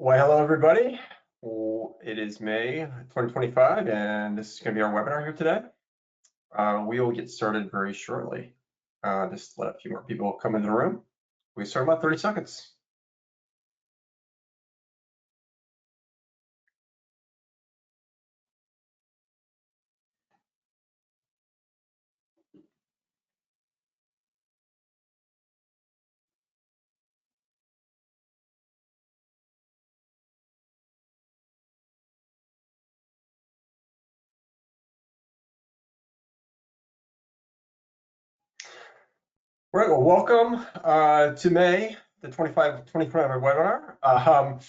Well, hello everybody. It is May 2025, and this is going to be our webinar here today. We will get started very shortly. Just let a few more people come into the room. We start in about 30 seconds. All right, well, welcome to May, the 2025 webinar.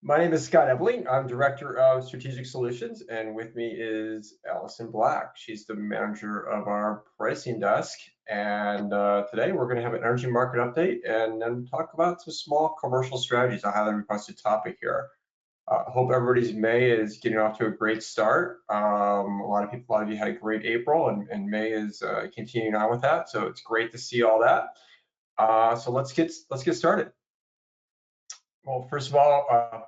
My name is Scott Ebeling. I'm Director of Strategic Solutions, and with me is Allison Black. She's the manager of our pricing desk. And today we're going to have an energy market update and then talk about some small commercial strategies, a highly requested topic here. Hope everybody's May is getting off to a great start. A lot of you had a great April, and May is continuing on with that. So it's great to see all that. So let's get started. Well, first of all,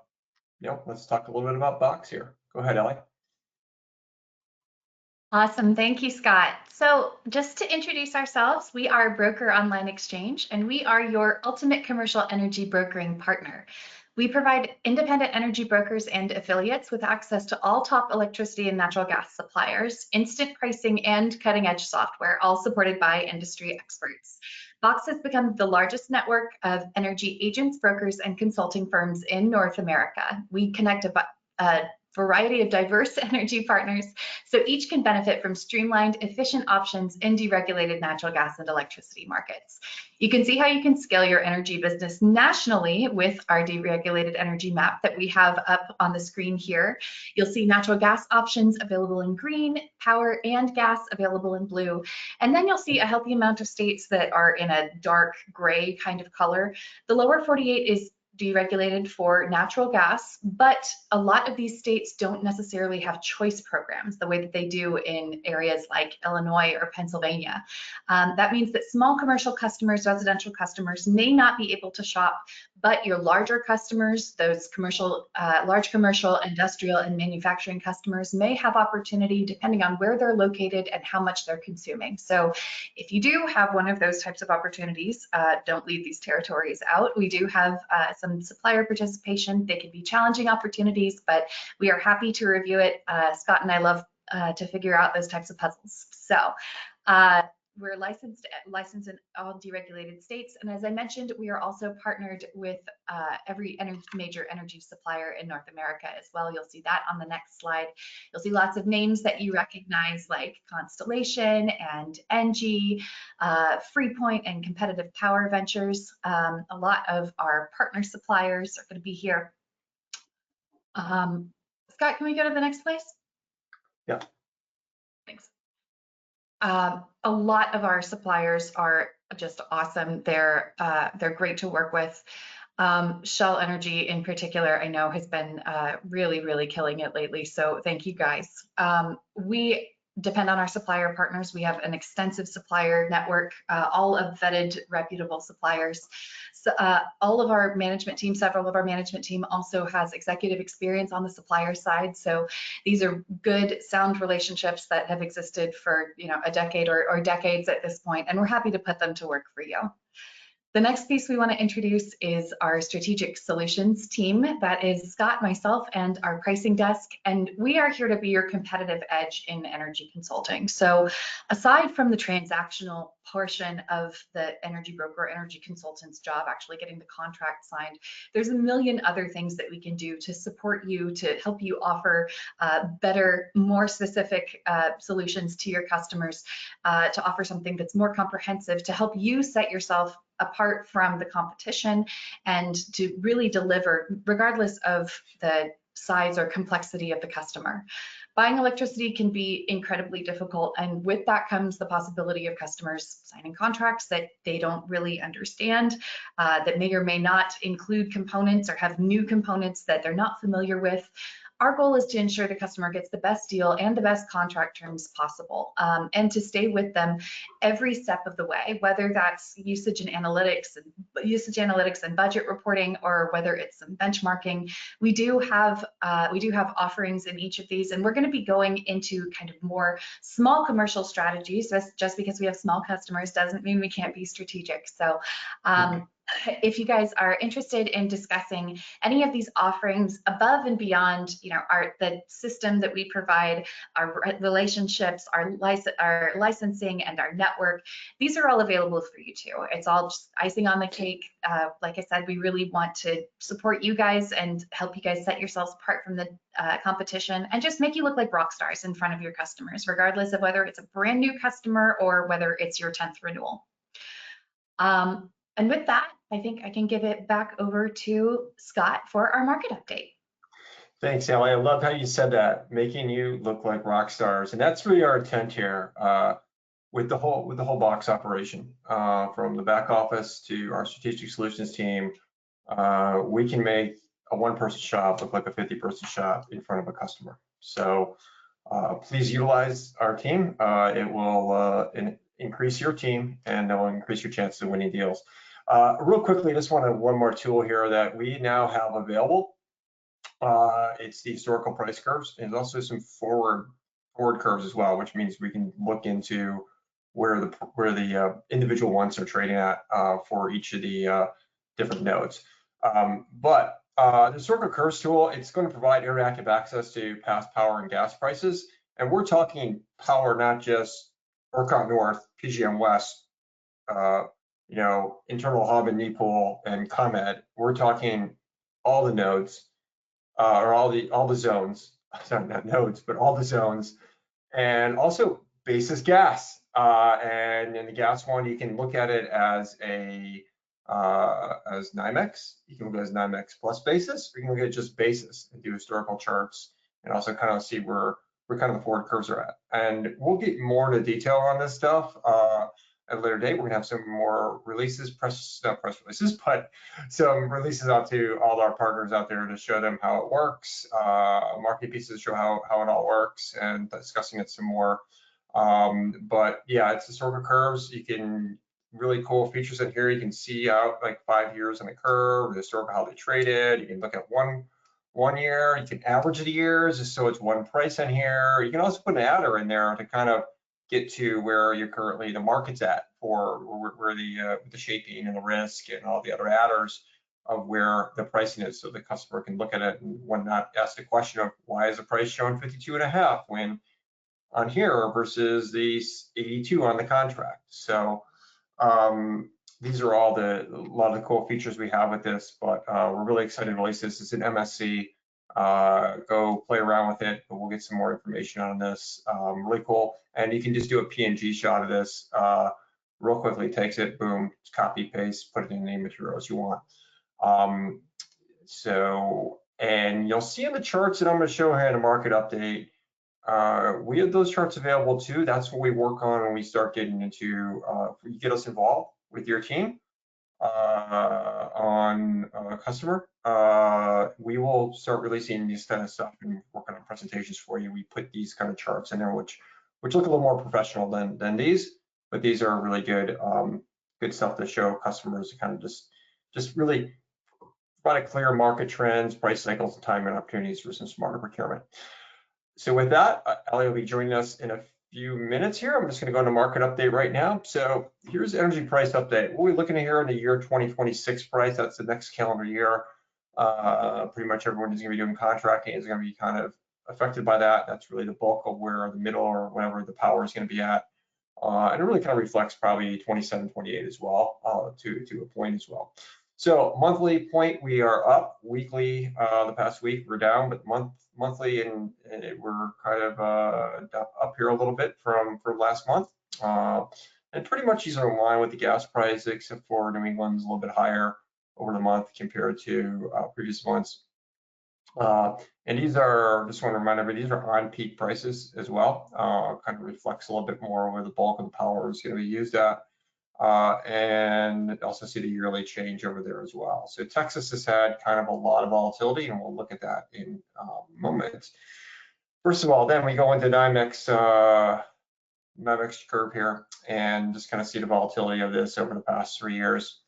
let's talk a little bit about Box here. Go ahead, Ellie. Awesome, thank you, Scott. So just to introduce ourselves, we are Broker Online Exchange, and we are your ultimate commercial energy brokering partner. We provide independent energy brokers and affiliates with access to all top electricity and natural gas suppliers, instant pricing, and cutting-edge software, all supported by industry experts. Box has become the largest network of energy agents, brokers, and consulting firms in North America. We connect a variety of diverse energy partners, so each can benefit from streamlined, efficient options in deregulated natural gas and electricity markets. You can see how you can scale your energy business nationally with our deregulated energy map that we have up on the screen here. You'll see natural gas options available in green, power and gas available in blue, and then you'll see a healthy amount of states that are in a dark gray kind of color. The lower 48 is deregulated for natural gas, but a lot of these states don't necessarily have choice programs the way that they do in areas like Illinois or Pennsylvania. That means that small commercial customers, residential customers may not be able to shop, but your larger customers, those commercial, large commercial, industrial, and manufacturing customers may have opportunity depending on where they're located and how much they're consuming. So if you do have one of those types of opportunities, don't leave these territories out. We do have some supplier participation. They can be challenging opportunities, but we are happy to review it. Scott and I love to figure out those types of puzzles. So we're licensed in all deregulated states, and as I mentioned, we are also partnered with every major energy supplier in North America as well. You'll see that on the next slide. You'll see lots of names that you recognize, like Constellation and Engie, Freepoint, and Competitive Power Ventures. A lot of our partner suppliers are going to be here. Scott, can we go to the next place? Yeah. Thanks. A lot of our suppliers are just awesome. They're great to work with. Shell Energy in particular, I know has been really killing it lately. So thank you guys. We depend on our supplier partners. We have an extensive supplier network, all of vetted, reputable suppliers. So, all of our management team, several of our management team also has executive experience on the supplier side. So these are good, sound relationships that have existed for a decade or decades at this point, and we're happy to put them to work for you. The next piece we want to introduce is our strategic solutions team. That is Scott, myself, and our pricing desk. And we are here to be your competitive edge in energy consulting. So aside from the transactional portion of the energy broker, energy consultant's job, actually getting the contract signed, there's a million other things that we can do to support you, to help you offer better, more specific solutions to your customers, to offer something that's more comprehensive, to help you set yourself apart from the competition and to really deliver regardless of the size or complexity of the customer. Buying electricity can be incredibly difficult, and with that comes the possibility of customers signing contracts that they don't really understand, that may or may not include components or have new components that they're not familiar with. our goal is to ensure the customer gets the best deal and the best contract terms possible, and to stay with them every step of the way, whether that's usage analytics and budget reporting, or whether it's some benchmarking. We do have offerings in each of these, and we're going to be going into kind of more small commercial strategies. Just because we have small customers doesn't mean we can't be strategic. So if you guys are interested in discussing any of these offerings above and beyond, the system that we provide, our relationships, our licensing, and our network, these are all available for you too. It's all just icing on the cake. Like I said, we really want to support you guys and help you guys set yourselves apart from the competition, and just make you look like rock stars in front of your customers, regardless of whether it's a brand new customer or whether it's your 10th renewal. And with that, I think I can give it back over to Scott for our market update. Thanks, Allie. I love how you said that, making you look like rock stars, and that's really our intent here with the whole box operation, from the back office to our strategic solutions team. We can make a one-person shop look like a 50-person shop in front of a customer. So please utilize our team. It will increase your team, and it will increase your chances of winning deals. Real quickly, just wanted one more tool here that we now have available. It's the historical price curves, and also some forward curves as well, which means we can look into where the individual ones are trading at for each of the different nodes. But the historical curves tool, it's going to provide interactive access to past power and gas prices, and we're talking power, not just ERCOT North, PJM West, internal hub and NEPOL and ComEd. We're talking all the nodes, or all the zones. Sorry, not nodes, but all the zones, and also basis gas. And in the gas one, you can look at it as NYMEX. You can look at it as NYMEX plus basis, or you can look at it just basis and do historical charts, and also kind of see where kind of the forward curves are at. And we'll get more into detail on this stuff at a later date. We're gonna have some more releases, not press releases, but some releases out to all our partners out there to show them how it works, market pieces to show how it all works, and discussing it some more. But yeah, it's historical curves. You can really cool features in here. You can see out like 5 years on the curve, the historical how they traded. You can look at one year. You can average the years, just so it's one price in here. You can also put an adder in there to kind of get to where you're currently the market's at, for where the shaping and the risk and all the other adders of where the pricing is, so the customer can look at it and not ask the question of why is the price showing 52.5 when on here versus the 82 on the contract. So these are all a lot of the cool features we have with this, but we're really excited to release this. It's an MSC. Go play around with it, but we'll get some more information on this. Really cool. And you can just do a PNG shot of this real quickly. Takes it, boom, copy, paste, put it in any materials you want. And you'll see in the charts that I'm going to show here in a market update, we have those charts available too. That's what we work on when we start getting into, you get us involved with your team on a customer. We will start releasing these kind of stuff and working on presentations for you. We put these kind of charts in there, which look a little more professional than these, but these are really good stuff to show customers to kind of just really provide a clear market trends, price cycles, and timing opportunities for some smarter procurement. So with that, Allie will be joining us in a few minutes here. I'm just going to go into market update right now. So here's energy price update. What we're looking at here in the year 2026 price, that's the next calendar year. Pretty much everyone who's going to be doing contracting is going to be kind of affected by that. That's really the bulk of where the middle or wherever the power is going to be at. And it really kind of reflects probably 27, 28 as well, to a point as well. So monthly point, we are up. Weekly, the past week we're down, but monthly and we're kind of up here a little bit from last month. And pretty much these are in line with the gas price, except for New England's a little bit higher over the month compared to previous months. And these are, just want to remind everybody, these are on peak prices as well. Kind of reflects a little bit more where the bulk of the power is going to be used at. and also see the yearly change over there as well. So Texas has had kind of a lot of volatility, and we'll look at that in a moment. First of all, then we go into NYMEX curve here and just kind of see the volatility of this over the past 3 years.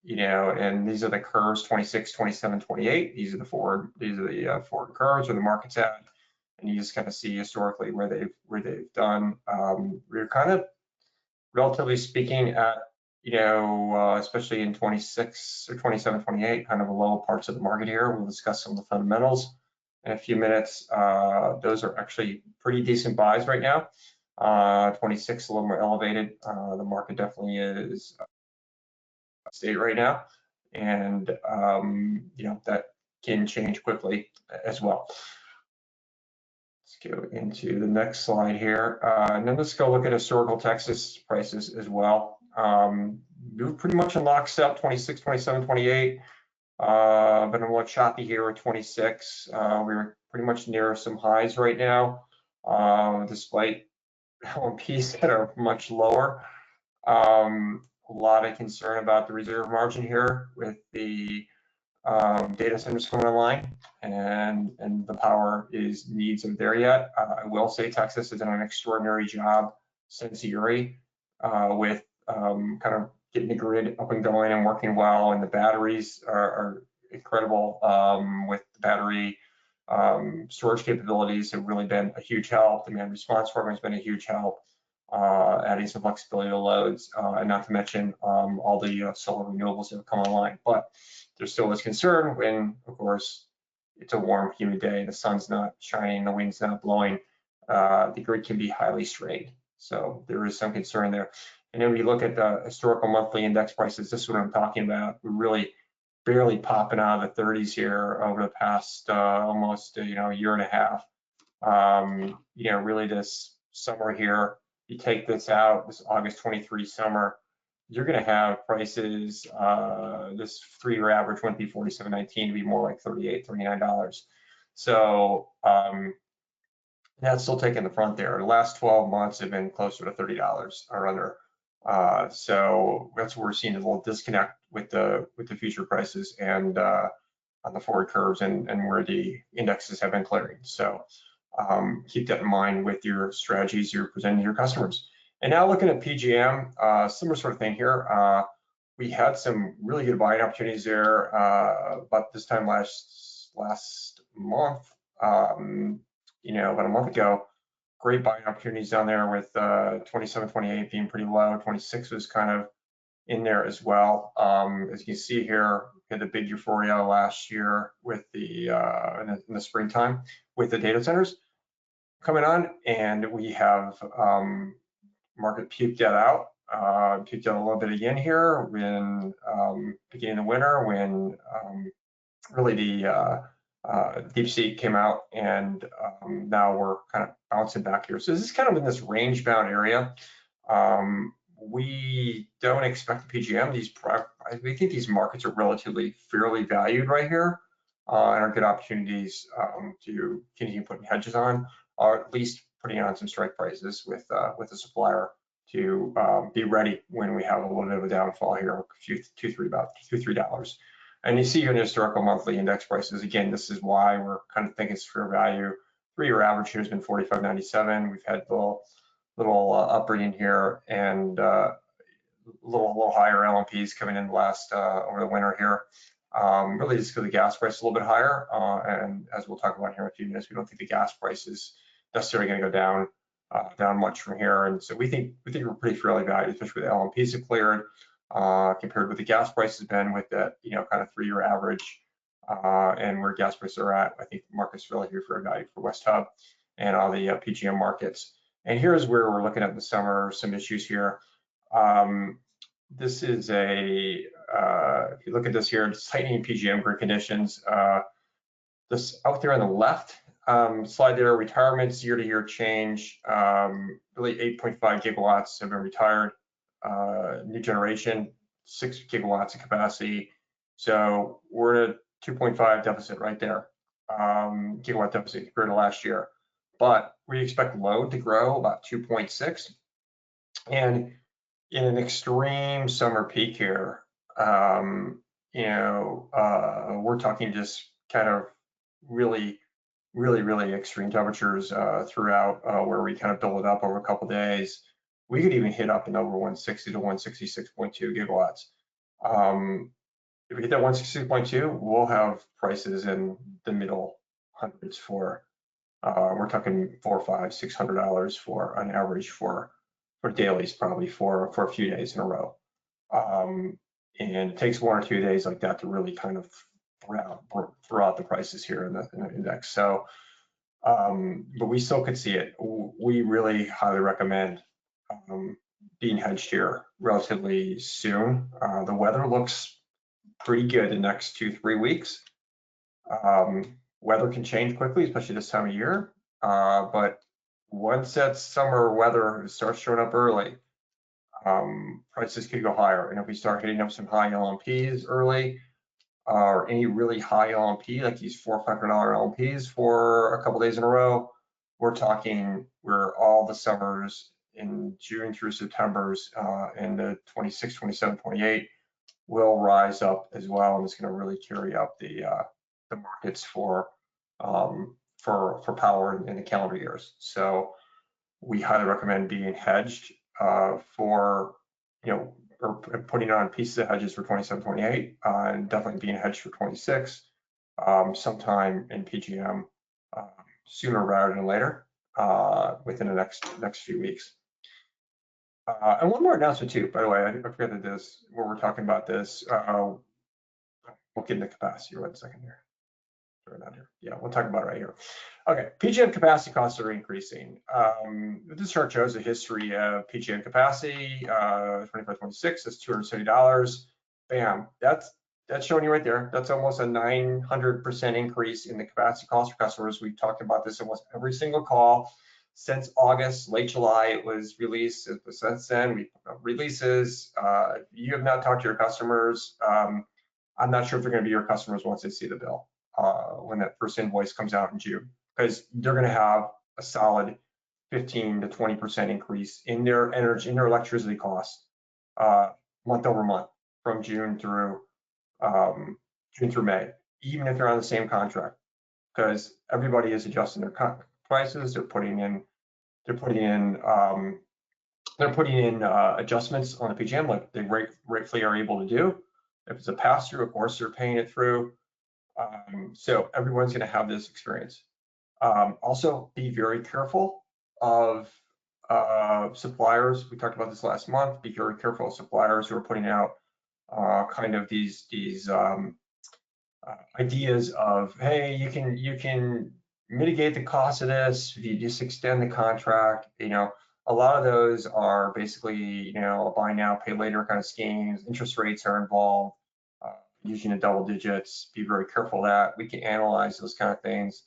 You know, and these are the curves, 26, 27, 28. These are the forward curves where the market's at, and you just kind of see historically where they've done. We're kind of, relatively speaking, at, you know, especially in 26 or 27, 28, kind of the low parts of the market here. We'll discuss some of the fundamentals in a few minutes. Those are actually pretty decent buys right now. 26 a little more elevated. The market definitely is state right now, and you know, that can change quickly as well. Let's go into the next slide here, and then let's go look at historical Texas prices as well. We're pretty much in lockstep, 26, 27, 28. Been a little choppy here at 26. We're pretty much near some highs right now, despite LMPs that are much lower. A lot of concern about the reserve margin here with the data centers coming online, and the power needs aren't there yet. I will say Texas has done an extraordinary job since Uri with kind of getting the grid up and going and working well, and the batteries are incredible with the battery storage capabilities have really been a huge help. The demand response program has been a huge help, adding some flexibility to loads, and not to mention all the solar renewables that have come online. But there still is concern when, of course, it's a warm, humid day, the sun's not shining, the wind's not blowing, the grid can be highly strained. So there is some concern there. And then we look at the historical monthly index prices. This is what I'm talking about. We're really barely popping out of the 30s here over the past almost a year and a half. You know, really this summer here, you take this out, this August 23 summer, you're going to have prices, this 3-year average wouldn't be $47.19 to be more like $38, $39. So that's still taking the front there. The last 12 months have been closer to $30 or under. So that's where we're seeing a little disconnect with the future prices and on the forward curves and where the indexes have been clearing. So keep that in mind with your strategies you're presenting to your customers. And now looking at PJM, similar sort of thing here. We had some really good buying opportunities there about this time last month, you know, about a month ago. Great buying opportunities down there with 27, 28 being pretty low. 26 was kind of in there as well. As you can see here, we had the big euphoria last year with the in the springtime with the data centers coming on, and we have market puked that out. Puked out a little bit again here when beginning of the winter, when really the DeepSeek came out, and now we're kind of bouncing back here. So this is kind of in this range bound area. We don't expect the PJM. We think these markets are relatively fairly valued right here, and are good opportunities to continue putting hedges on, or at least putting on some strike prices with the supplier to be ready when we have a little bit of a downfall here, about $2-3. And you see here in the historical monthly index prices, again, this is why we're kind of thinking it's fair value. 3-year average here has been $45.97. We've had a little upbringing here, and a little higher LMPs coming in last over the winter here. Really just because the gas price is a little bit higher, and as we'll talk about here in a few minutes, we don't think the gas price is necessarily going to go down much from here. And so we think we're pretty fairly valued, especially with the LMPs have cleared, compared with the gas price has been with that, kind of 3-year average, and where gas prices are at. I think the market's really here for a value for West Hub and all the PJM markets. And here's where we're looking at the summer, some issues here. This is if you look at this here, it's tightening PJM grid conditions. This out there on the left slide there, retirements, year-to-year change, really 8.5 gigawatts have been retired. New generation, 6 gigawatts of capacity. So we're at a 2.5 deficit right there, gigawatt deficit compared to last year. But we expect load to grow about 2.6. And in an extreme summer peak here, we're talking just kind of really extreme temperatures throughout where we kind of build it up over a couple days. We could even hit up an over 160 to 166.2 gigawatts. If we hit that 160.2, we'll have prices in the middle hundreds for, we're talking $400, $500, $600 for an average for dailies, probably for a few days in a row. And it takes 1 or 2 days like that to really kind of throw out the prices here in the index. So, but we still could see it. We really highly recommend being hedged here relatively soon. The weather looks pretty good the next 2-3 weeks. Weather can change quickly, especially this time of year. But once that summer weather starts showing up early, prices could go higher. And if we start hitting up some high LMPs early, or any really high LMP, like these $400 or $500 LMPs for a couple days in a row, we're talking where all the summers in June through September's and the 26, 27, 28 will rise up as well, and it's going to really carry up the markets for power in the calendar years. So we highly recommend being hedged for, or putting on pieces of hedges for 27, 28, and definitely being hedged for 26, sometime in PJM sooner rather than later, within the next few weeks. And one more announcement too, by the way, I forgot that this, where we're talking about this, we'll get into capacity. Wait a second here. Yeah, we'll talk about it right here. Okay, PJM capacity costs are increasing. This chart shows a history of PJM capacity, 25-26, that's $270. Bam, that's showing you right there. That's almost a 900% increase in the capacity cost for customers. We've talked about this almost every single call since August, late July, it was released. Since then, we releases. If you have not talked to your customers, I'm not sure if they're going to be your customers once they see the bill. When that first invoice comes out in June, because they're going to have a solid 15 to 20% increase in their energy, in their electricity costs, month over month from June through May, even if they're on the same contract, because everybody is adjusting their prices. They're putting in adjustments on the PJM like they rightfully are able to do. If it's a pass through, of course, they're paying it through. So everyone's going to have this experience. Also, be very careful of suppliers. We talked about this last month. Be very careful of suppliers who are putting out kind of these ideas of, hey, you can mitigate the cost of this if you just extend the contract. A lot of those are basically, buy now, pay later kind of schemes. Interest rates are involved. Using the double digits, be very careful of that. We can analyze those kind of things,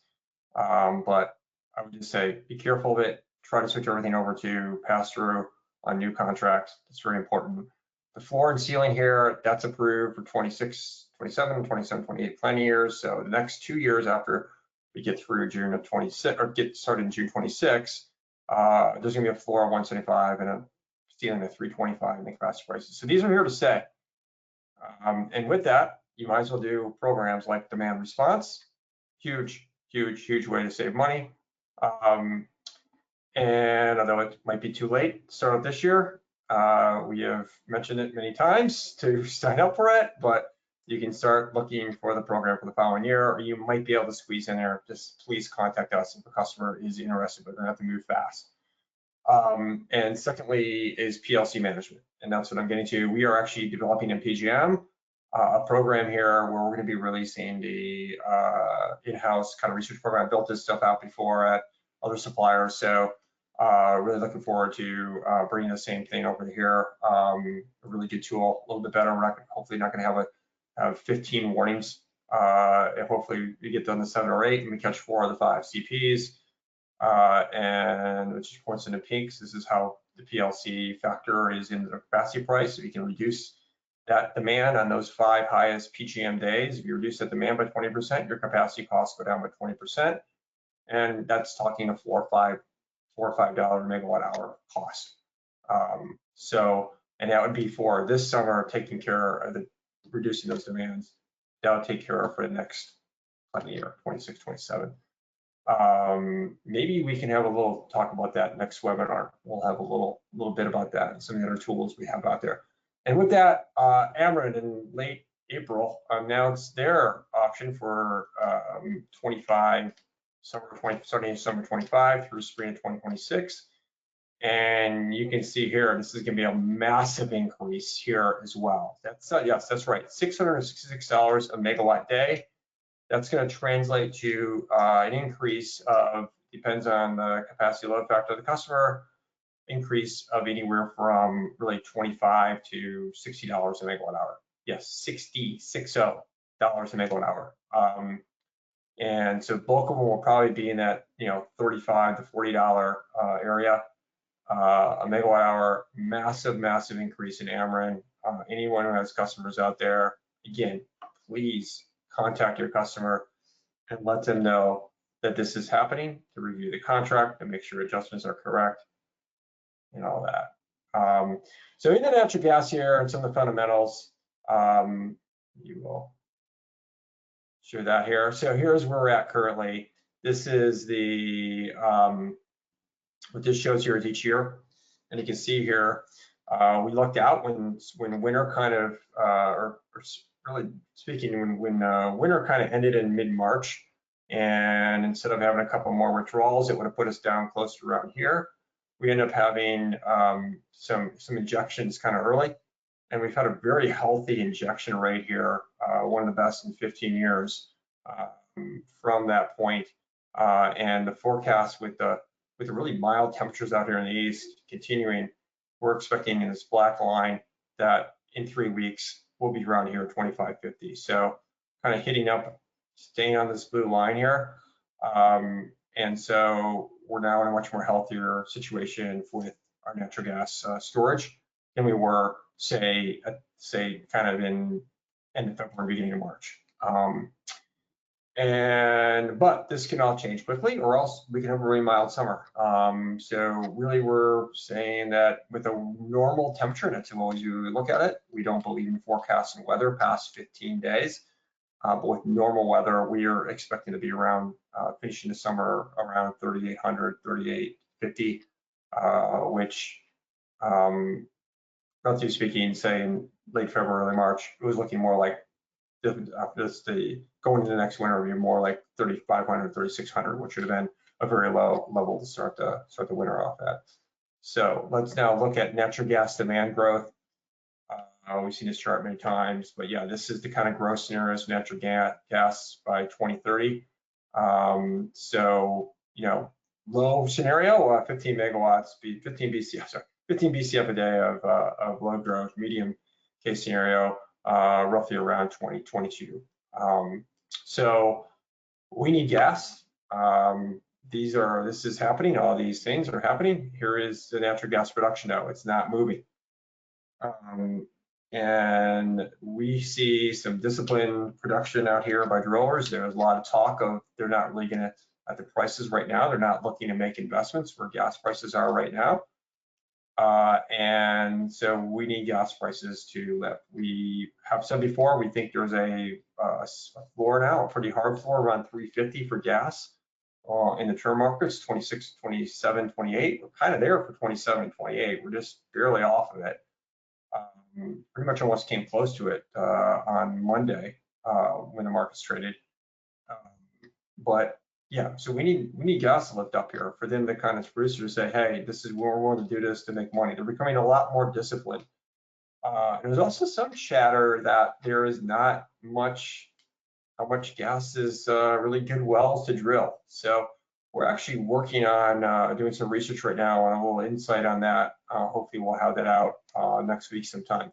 but I would just say be careful of it. Try to switch everything over to pass through on new contracts. It's very important. The floor and ceiling here, that's approved for 26, 27, 27, 28 plan years. So the next 2 years after we get through June of 26, or get started in June 26, there's gonna be a floor of 175 and a ceiling of 325 in the capacity prices. So these are here to stay. And with that, you might as well do programs like demand response. Huge way to save money. And although it might be too late to start out this year, we have mentioned it many times to sign up for it, but you can start looking for the program for the following year, or you might be able to squeeze in there. Just please contact us if the customer is interested, but they're gonna have to move fast. And secondly is PLC management, and that's what I'm getting to. We are actually developing in PJM a program here where we're going to be releasing the in-house kind of research program. I built this stuff out before at other suppliers, so really looking forward to bringing the same thing over here. A really good tool, a little bit better. We're hopefully not going to have 15 warnings. And hopefully we get done to 7 or 8 and we catch 4 of the 5 CPs. And which points into peaks. This is how the PLC factor is in the capacity price. So you can reduce that demand on those 5 highest PJM days. If you reduce that demand by 20%, your capacity costs go down by 20%. And that's talking a $4 or $5 megawatt hour cost. So And that would be for this summer, taking care of reducing those demands. That would take care of for the next year, 26, 27. Maybe we can have a little talk about that next webinar. We'll have a little bit about that and some of the other tools we have out there. And with that, Ameren in late April announced their option for 25 starting summer 25 through spring of 2026. And you can see here, this is going to be a massive increase here as well. That's yes, that's right, $666 a megawatt day. That's going to translate to an increase of, depends on the capacity load factor of the customer, increase of anywhere from really $25 to $60 a megawatt hour. Yes, $60 a megawatt hour. And so bulk of them will probably be in that $35 to $40 area a megawatt hour. Massive increase in Ameren. Anyone who has customers out there, again, please contact your customer and let them know that this is happening, to review the contract and make sure adjustments are correct and all that. So in the natural gas here and some of the fundamentals, you will show that here. So here's where we're at currently. This is the, what this shows here is each year. And you can see here, we looked out when winter kind of, or really speaking, when winter kind of ended in mid-March, and instead of having a couple more withdrawals, it would have put us down close to around here. We ended up having some injections kind of early, and we've had a very healthy injection rate here, one of the best in 15 years from that point. And the forecast with the really mild temperatures out here in the east continuing, we're expecting in this black line that in 3 weeks we'll be around here at 25-50. So kind of hitting up, staying on this blue line here. And so we're now in a much more healthier situation with our natural gas storage than we were, say kind of in end of February, beginning of March. But this can all change quickly, or else we can have a really mild summer. So really we're saying that with a normal temperature, and that's the way you look at it, we don't believe in forecasting weather past 15 days. But with normal weather, we are expecting to be around, finishing the summer around 3,800, 3,850, which, relatively speaking, say in late February, early March, it was looking more like going into the next winter would be more like 3,500, 3,600, which would have been a very low level to start the winter off at. So let's now look at natural gas demand growth. We've seen this chart many times, but yeah, this is the kind of growth scenarios of natural gas by 2030. So, low scenario, 15 megawatts, 15 BCF a day of load growth. Medium case scenario, roughly around 2022. So we need gas. This is happening. All these things are happening. Here is the natural gas production now. It's not moving. And we see some disciplined production out here by drillers. There's a lot of talk of they're not really gonna, at the prices right now, they're not looking to make investments where gas prices are right now. And so we need gas prices to lift. We have said before, we think there's a floor now, a pretty hard floor, around 350 for gas in the term markets, 26, 27, 28. We're kind of there for 27, 28. We're just barely off of it. Pretty much almost came close to it on Monday when the market's traded. But yeah, so we need gas to lift up here for them to kind of producers say, hey, this is where we're going to do this to make money. They're becoming a lot more disciplined. There's also some chatter that there is not much, how much gas is really good wells to drill. So we're actually working on doing some research right now on a little insight on that. Hopefully we'll have that out next week sometime.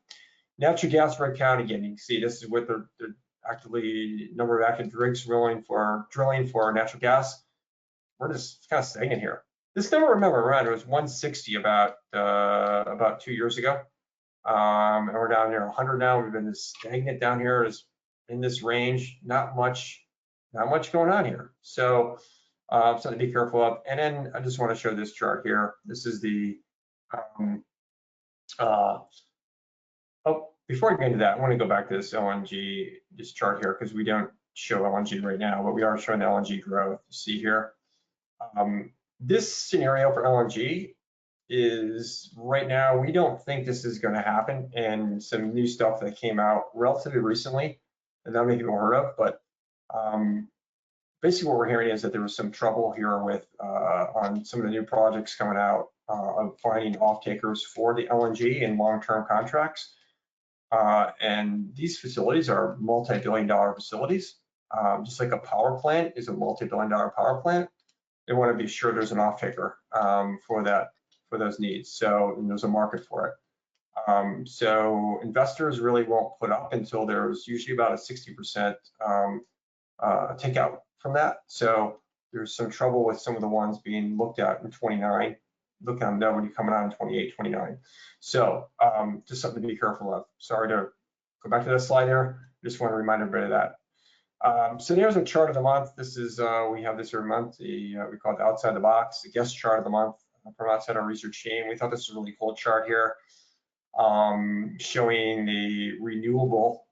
Natural gas rig count, again, you can see this is what the actively number of active rigs drilling for natural gas. We're just kind of stagnant here. This number, remember, around it was 160 about 2 years ago, and we're down near 100 now. We've been stagnant down here, is in this range. Not much going on here. So something to be careful of. And then I just want to show this chart here. This is the Oh, before I get into that, I want to go back to this LNG, this chart here, because we don't show LNG right now, but we are showing the LNG growth. You see here. This scenario for LNG is right now, we don't think this is going to happen. And some new stuff that came out relatively recently that not many people heard of, but basically what we're hearing is that there was some trouble here with on some of the new projects coming out of finding off-takers for the LNG in long-term contracts. And these facilities are multi-billion-dollar facilities. Just like a power plant is a multi-billion-dollar power plant, they want to be sure there's an off-taker for those needs. So there's a market for it. So investors really won't put up until there's usually about a 60% takeout from that. So there's some trouble with some of the ones being looked at in 29, looking at them when you're coming out in 28, 29. So just something to be careful of. Sorry to go back to that slide there. Just want to remind everybody of that. So there's a chart of the month. This is, we have this every month. We call it the outside the box, the guest chart of the month from outside our research team. We thought this was a really cool chart here, showing the renewable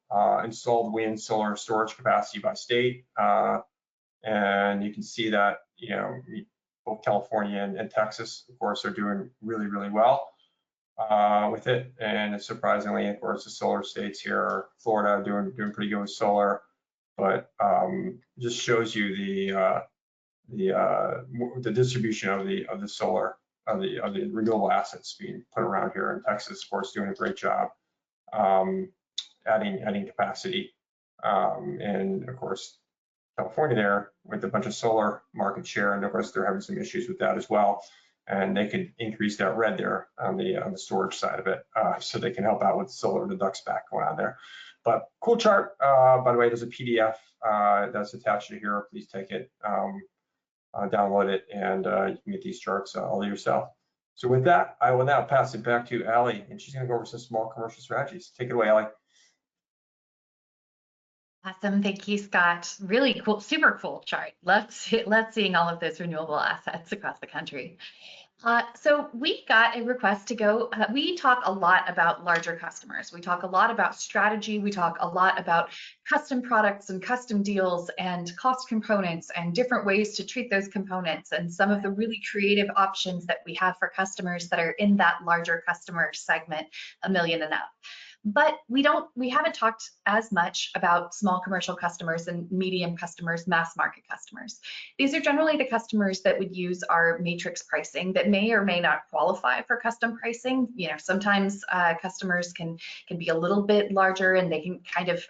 installed wind, solar storage capacity by state. And you can see that, you know, both California and Texas, of course, are doing really, really well with it. And surprisingly, of course, the solar states here, Florida, doing pretty good with solar. But just shows you the distribution of the solar of the renewable assets being put around here. In Texas, of course, doing a great job adding capacity, and of course California there with a bunch of solar market share, and of course they're having some issues with that as well. And they could increase that red there on the storage side of it, so they can help out with solar, the ducks back going on there. But cool chart. By the way, there's a PDF that's attached to here. Please take it, download it, and you can get these charts all yourself. So with that, I will now pass it back to Allie, and she's going to go over some small commercial strategies. Take it away, Allie. Awesome, thank you, Scott. Really cool, super cool chart. Let's seeing all of those renewable assets across the country. So we got a request to go, we talk a lot about larger customers. We talk a lot about strategy. We talk a lot about custom products and custom deals and cost components and different ways to treat those components and some of the really creative options that we have for customers that are in that larger customer segment, $1 million and up. But we haven't talked as much about small commercial customers and medium customers, mass market customers. These are generally the customers that would use our matrix pricing that may or may not qualify for custom pricing. You know, sometimes customers can be a little bit larger and they can kind of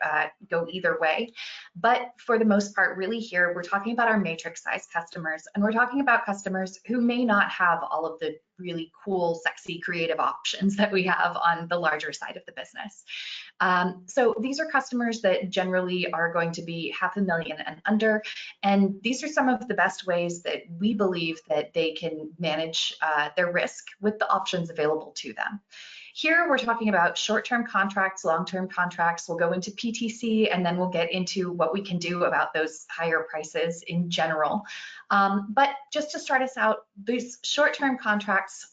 go either way. But for the most part, really here, we're talking about our matrix size customers, and we're talking about customers who may not have all of the really cool, sexy, creative options that we have on the larger side of the business. So these are customers that generally are going to be $500,000 and under, and these are some of the best ways that we believe that they can manage their risk with the options available to them. Here we're talking about short-term contracts, long-term contracts. We'll go into PTC, and then we'll get into what we can do about those higher prices in general. But just to start us out, these short-term contracts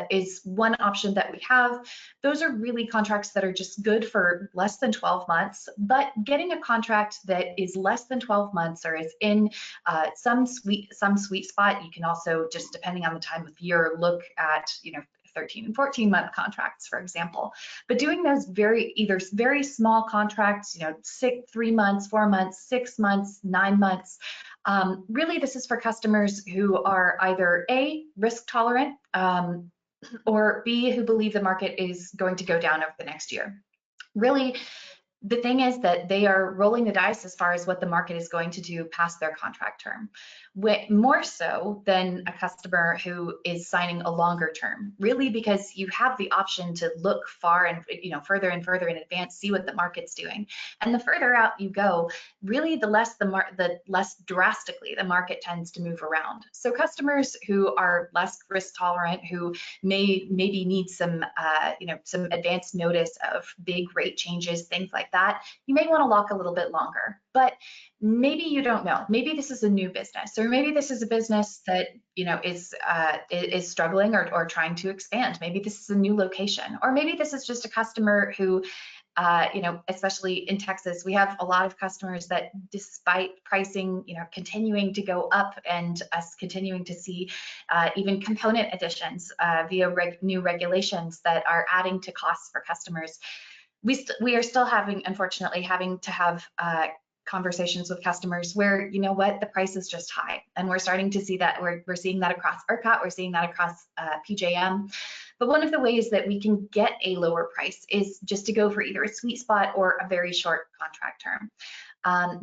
is one option that we have. Those are really contracts that are just good for less than 12 months, but getting a contract that is less than 12 months or is in some sweet spot, you can also, just depending on the time of year, look at, you know, 13 and 14 month contracts, for example. But doing those either very small contracts, you know, 3 months, 4 months, 6 months, 9 months, really this is for customers who are either A, risk tolerant, or B, who believe the market is going to go down over the next year. Really, the thing is that they are rolling the dice as far as what the market is going to do past their contract term, more so than a customer who is signing a longer term, really, because you have the option to look far and, you know, further and further in advance, see what the market's doing. And the further out you go, really the less drastically the market tends to move around. So customers who are less risk tolerant, who maybe need some you know, some advanced notice of big rate changes, things like that, you may want to lock a little bit longer. But maybe you don't know. Maybe this is a new business. So maybe this is a business that is struggling or trying to expand. Maybe this is a new location, or maybe this is just a customer who, especially in Texas, we have a lot of customers that, despite pricing, continuing to go up, and us continuing to see even component additions via new regulations that are adding to costs for customers. We are still unfortunately having to have conversations with customers where, the price is just high, and we're starting to see that. We're seeing that across ERCOT, we're seeing that across PJM. But one of the ways that we can get a lower price is just to go for either a sweet spot or a very short contract term.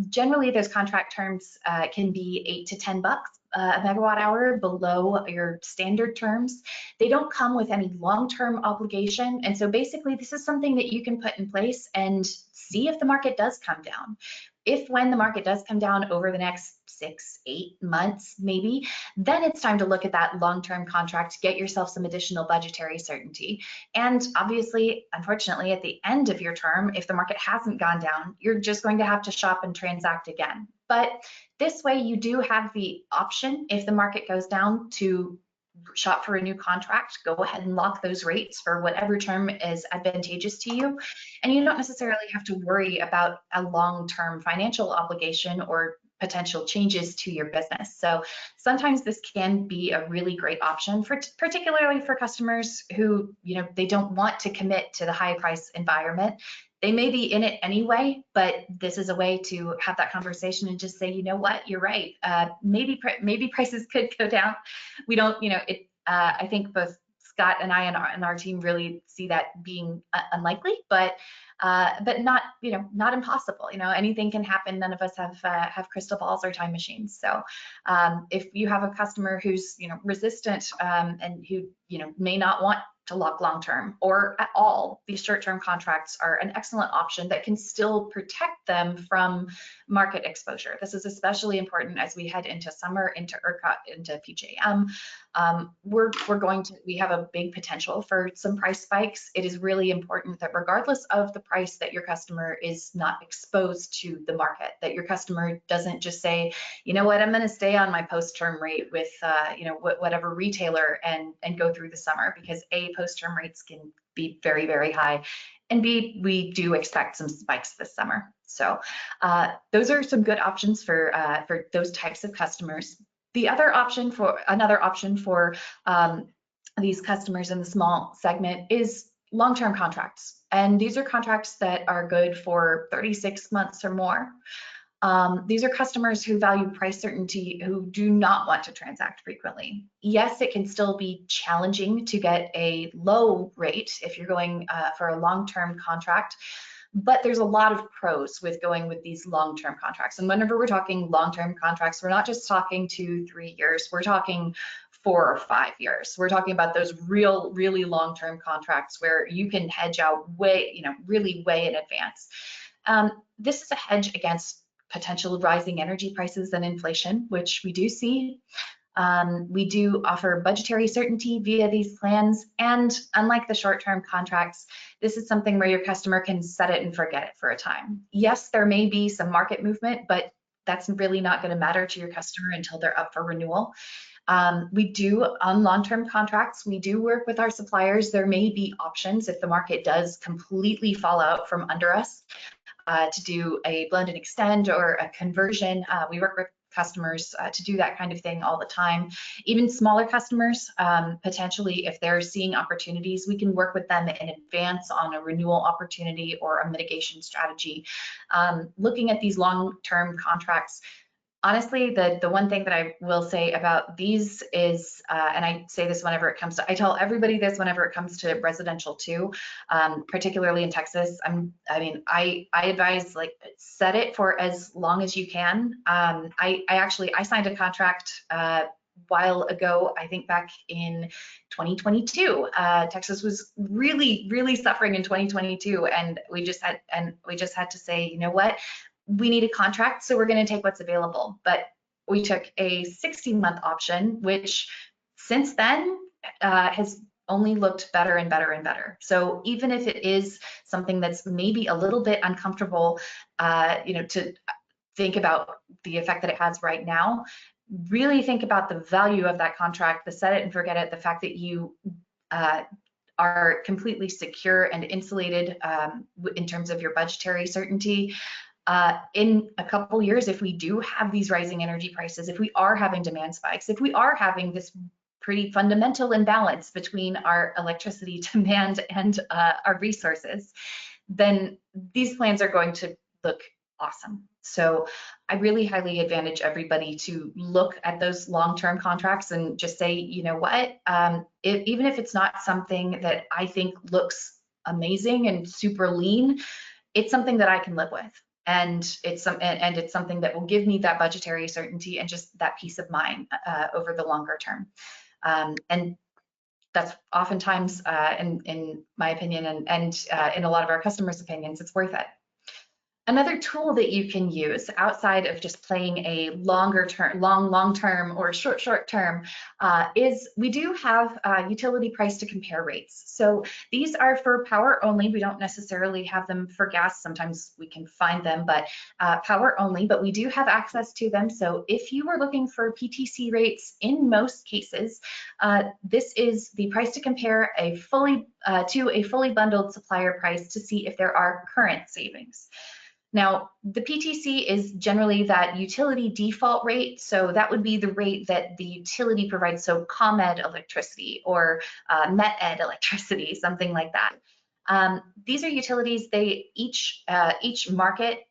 Generally, those contract terms can be $8 to $10 a megawatt hour below your standard terms. They don't come with any long-term obligation. And so basically, this is something that you can put in place and see if the market does come down. When the market does come down over the next 6-8 months, maybe, then it's time to look at that long-term contract, get yourself some additional budgetary certainty. And obviously, unfortunately, at the end of your term, if the market hasn't gone down, you're just going to have to shop and transact again. But this way, you do have the option, if the market goes down, to shop for a new contract, go ahead and lock those rates for whatever term is advantageous to you. And you don't necessarily have to worry about a long-term financial obligation or potential changes to your business. So sometimes this can be a really great option, particularly for customers who, they don't want to commit to the high price environment. They may be in it anyway, but this is a way to have that conversation and just say, you know what, you're right. Maybe prices could go down. We don't, I think both Scott and I and our team really see that being unlikely, but not, not impossible. Anything can happen. None of us have crystal balls or time machines. So if you have a customer who's, resistant and who, may not want to lock long-term or at all, these short-term contracts are an excellent option that can still protect them from market exposure. This is especially important as we head into summer, into ERCOT, into PJM. We have a big potential for some price spikes. It is really important that regardless of the price, that your customer is not exposed to the market, that your customer doesn't just say, you know what, I'm going to stay on my post-term rate with, whatever retailer and go through the summer, because A, post-term rates can be very, very high, and B, we do expect some spikes this summer. So those are some good options for those types of customers. Another option for these customers in the small segment is long-term contracts. And these are contracts that are good for 36 months or more. These are customers who value price certainty, who do not want to transact frequently. Yes, it can still be challenging to get a low rate if you're going for a long-term contract, but there's a lot of pros with going with these long-term contracts. And whenever we're talking long-term contracts, we're not just talking 2-3 years, we're talking 4 or 5 years. We're talking about those really long-term contracts where you can hedge out really way in advance. This is a hedge against potential rising energy prices and inflation, which we do see. We do offer budgetary certainty via these plans, and unlike the short-term contracts, this is something where your customer can set it and forget it for a time. Yes, there may be some market movement, but that's really not going to matter to your customer until they're up for renewal. We do, on long-term contracts, we do work with our suppliers. There may be options if the market does completely fall out from under us, to do a blend and extend or a conversion. We work with customers to do that kind of thing all the time. Even smaller customers, potentially, if they're seeing opportunities, we can work with them in advance on a renewal opportunity or a mitigation strategy. Looking at these long-term contracts, honestly, the one thing that I will say about these is, and I say this whenever it comes to, I tell everybody this whenever it comes to residential too, particularly in Texas. I advise, set it for as long as you can. I signed a contract while ago, I think back in 2022. Texas was really suffering in 2022, and we just had to say, you know what? We need a contract, so we're going to take what's available. But we took a 60-month option, which since then has only looked better and better and better. So even if it is something that's maybe a little bit uncomfortable, to think about the effect that it has right now, really think about the value of that contract, the set it and forget it, the fact that you are completely secure and insulated in terms of your budgetary certainty. In a couple years, if we do have these rising energy prices, if we are having demand spikes, if we are having this pretty fundamental imbalance between our electricity demand and our resources, then these plans are going to look awesome. So I really highly advantage everybody to look at those long-term contracts and just say, you know what, even if it's not something that I think looks amazing and super lean, it's something that I can live with. And it's something that will give me that budgetary certainty and just that peace of mind over the longer term. And that's oftentimes, in my opinion, and in a lot of our customers' opinions, it's worth it. Another tool that you can use outside of just playing a longer term, long term or short term is we do have utility price to compare rates. So these are for power only. We don't necessarily have them for gas. Sometimes we can find them, but power only, but we do have access to them. So if you were looking for PTC rates, in most cases, this is the price to compare a fully bundled supplier price to see if there are current savings. Now, the PTC is generally that utility default rate, so that would be the rate that the utility provides, so ComEd electricity or METED electricity, something like that. These are utilities, they each market,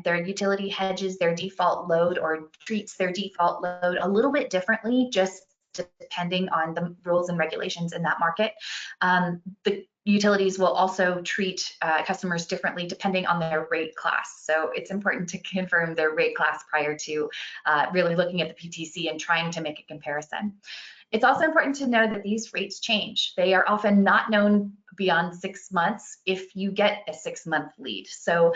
their utility hedges their default load or treats their default load a little bit differently, just depending on the rules and regulations in that market. The utilities will also treat customers differently depending on their rate class. So it's important to confirm their rate class prior to really looking at the PTC and trying to make a comparison. It's also important to know that these rates change. They are often not known beyond 6 months if you get a 6-month lead. So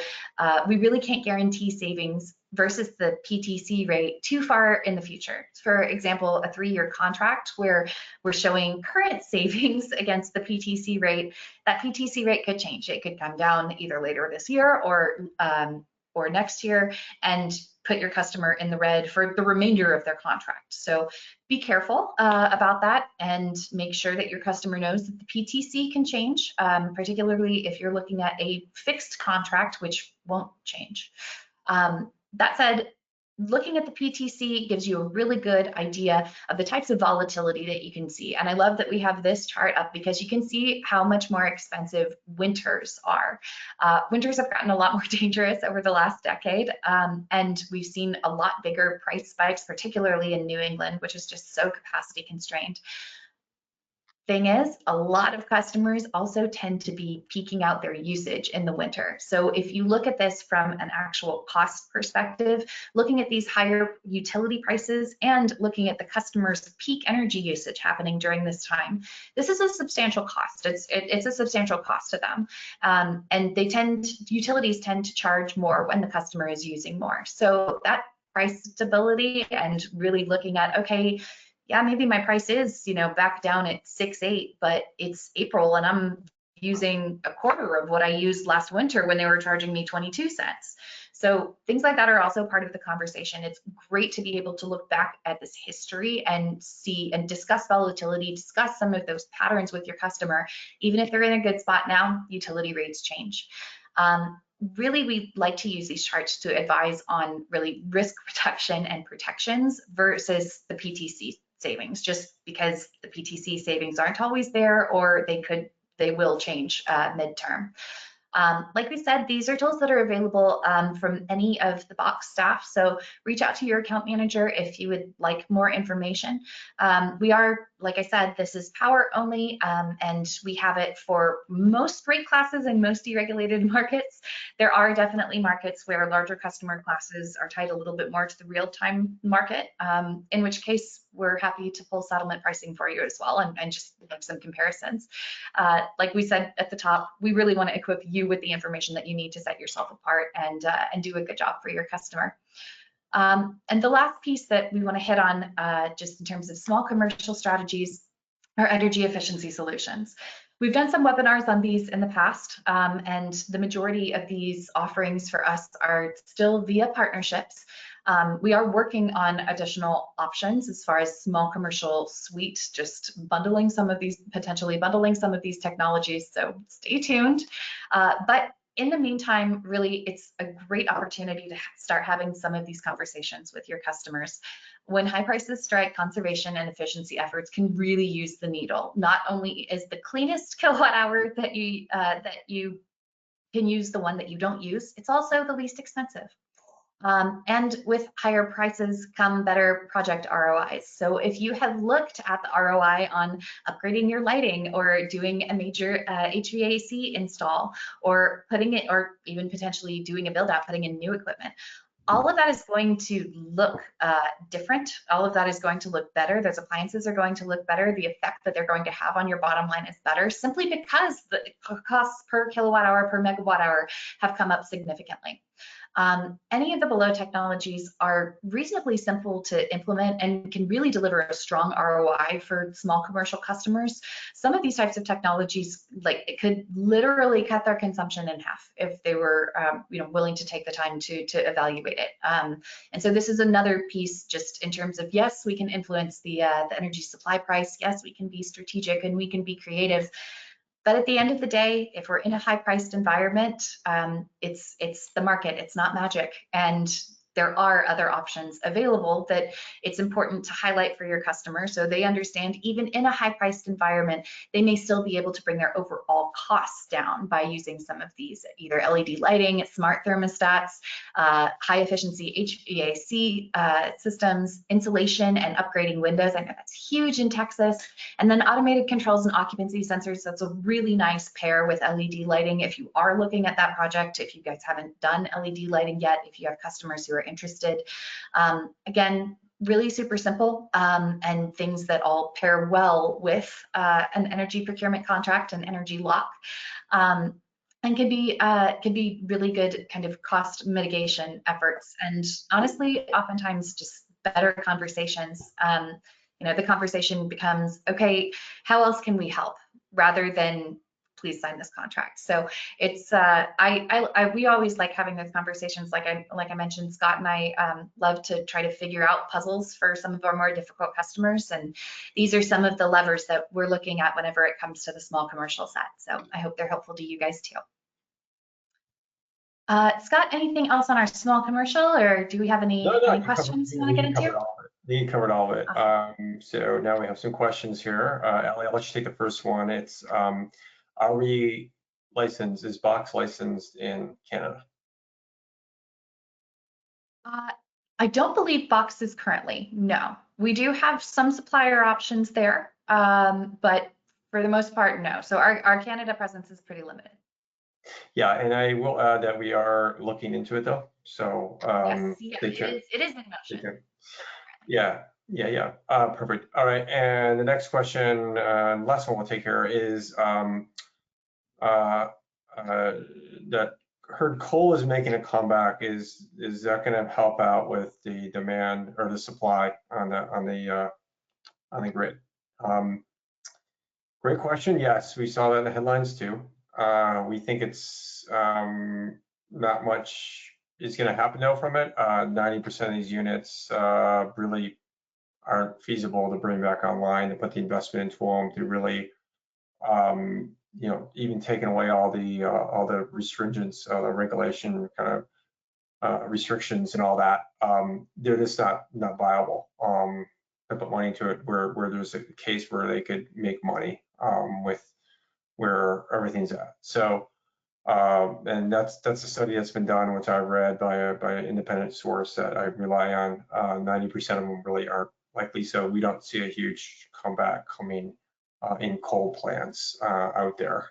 we really can't guarantee savings versus the PTC rate too far in the future. For example, a 3-year contract where we're showing current savings against the PTC rate, that PTC rate could change. It could come down either later this year or next year and put your customer in the red for the remainder of their contract. So be careful about that and make sure that your customer knows that the PTC can change, particularly if you're looking at a fixed contract, which won't change. That said, looking at the PTC gives you a really good idea of the types of volatility that you can see. And I love that we have this chart up because you can see how much more expensive winters are. Winters have gotten a lot more dangerous over the last decade, and we've seen a lot bigger price spikes, particularly in New England, which is just so capacity constrained. Thing is, a lot of customers also tend to be peaking out their usage in the winter. So if you look at this from an actual cost perspective, looking at these higher utility prices and looking at the customer's peak energy usage happening during this time, this is a substantial cost. It's a substantial cost to them. And utilities tend to charge more when the customer is using more. So that price stability and really looking at, okay, yeah, maybe my price is, back down at 6.8, but it's April and I'm using a quarter of what I used last winter when they were charging me 22 cents. So things like that are also part of the conversation. It's great to be able to look back at this history and see and discuss volatility, discuss some of those patterns with your customer. Even if they're in a good spot now, utility rates change. Really, we like to use these charts to advise on really risk reduction and protections versus the PTC savings, just because the PTC savings aren't always there, or they will change midterm. Like we said, these are tools that are available from any of the Box staff. So reach out to your account manager if you would like more information. We are, like I said, this is power only, and we have it for most rate classes and most deregulated markets. There are definitely markets where larger customer classes are tied a little bit more to the real-time market, in which case we're happy to pull settlement pricing for you as well and just make some comparisons. Like we said at the top, we really want to equip you with the information that you need to set yourself apart and do a good job for your customer. And the last piece that we want to hit on, just in terms of small commercial strategies, are energy efficiency solutions. We've done some webinars on these in the past, and the majority of these offerings for us are still via partnerships. We are working on additional options as far as small commercial suite, just bundling some of these, potentially bundling some of these technologies. So stay tuned. But in the meantime, really, it's a great opportunity to start having some of these conversations with your customers. When high prices strike, conservation and efficiency efforts can really use the needle. Not only is the cleanest kilowatt hour that you can use the one that you don't use, it's also the least expensive. And with higher prices come better project ROIs. So if you have looked at the ROI on upgrading your lighting or doing a major HVAC install or putting it, or even potentially doing a build out, putting in new equipment, all of that is going to look different. All of that is going to look better. Those appliances are going to look better. The effect that they're going to have on your bottom line is better, simply because the costs per kilowatt hour, per megawatt hour have come up significantly. Any of the below technologies are reasonably simple to implement and can really deliver a strong ROI for small commercial customers. Some of these types of technologies, like, it could literally cut their consumption in half if they were willing to take the time to evaluate it. And so this is another piece, just in terms of, yes, we can influence the energy supply price. Yes, we can be strategic and we can be creative. But at the end of the day, if we're in a high-priced environment, it's the market, it's not magic. And there are other options available that it's important to highlight for your customers so they understand, even in a high-priced environment, they may still be able to bring their overall costs down by using some of these, either LED lighting, smart thermostats, high-efficiency HVAC systems, insulation, and upgrading windows. I know that's huge in Texas. And then automated controls and occupancy sensors. That's a really nice pair with LED lighting. If you are looking at that project, if you guys haven't done LED lighting yet, if you have customers who are interested, again, really super simple, and things that all pair well with an energy procurement contract and energy lock. And can be really good kind of cost mitigation efforts. And honestly, oftentimes just better conversations. The conversation becomes, okay, how else can we help, rather than please sign this contract. So it's we always like having those conversations. Like I mentioned, Scott and I love to try to figure out puzzles for some of our more difficult customers, and these are some of the levers that we're looking at whenever it comes to the small commercial set. So I hope they're helpful to you guys too. Scott, anything else on our small commercial, or do we have any questions you want to get into? You covered all of it. Awesome. So now we have some questions here. Ellie, I'll let you take the first one. It's, are we licensed, is Box licensed in Canada? I don't believe Box is currently, no. We do have some supplier options there, but for the most part, no. So our Canada presence is pretty limited. Yeah, and I will add that we are looking into it though. So yes, it is in motion. Yeah. Perfect. All right, and the next question, last one we'll take here is that heard coal is making a comeback. Is that going to help out with the demand or the supply on the grid? Great question. Yes, we saw that in the headlines too. We think it's not much is going to happen though from it. 90% of these units really aren't feasible to bring back online, to put the investment into them, to really, even taking away all the restrictions, the regulation kind of restrictions and all that. They're just not viable. To put money into it where there's a case where they could make money with where everything's at. So, and that's a study that's been done, which I read by an independent source that I rely on. 90% of them really aren't likely. So we don't see a huge comeback coming in coal plants out there.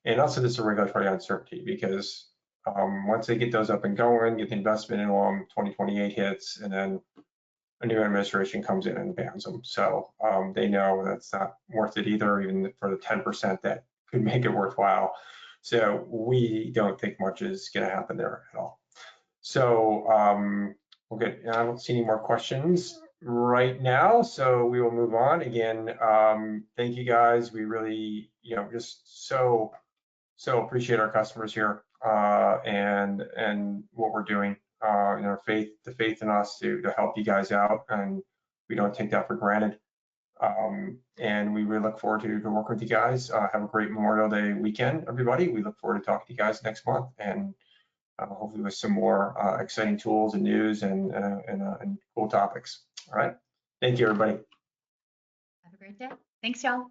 And also there's a regulatory uncertainty because once they get those up and going, get the investment in them, 2028 hits, and then a new administration comes in and bans them. So they know that's not worth it either, even for the 10% that could make it worthwhile. So we don't think much is going to happen there at all. So okay, I don't see any more questions right now, so we will move on. Again, thank you guys. We really, just so appreciate our customers here and what we're doing. the faith in us to help you guys out, and we don't take that for granted. And we really look forward to working with you guys. Have a great Memorial Day weekend, everybody. We look forward to talking to you guys next month, and hopefully with some more exciting tools and news and cool topics. All right. Thank you, everybody. Have a great day. Thanks, y'all.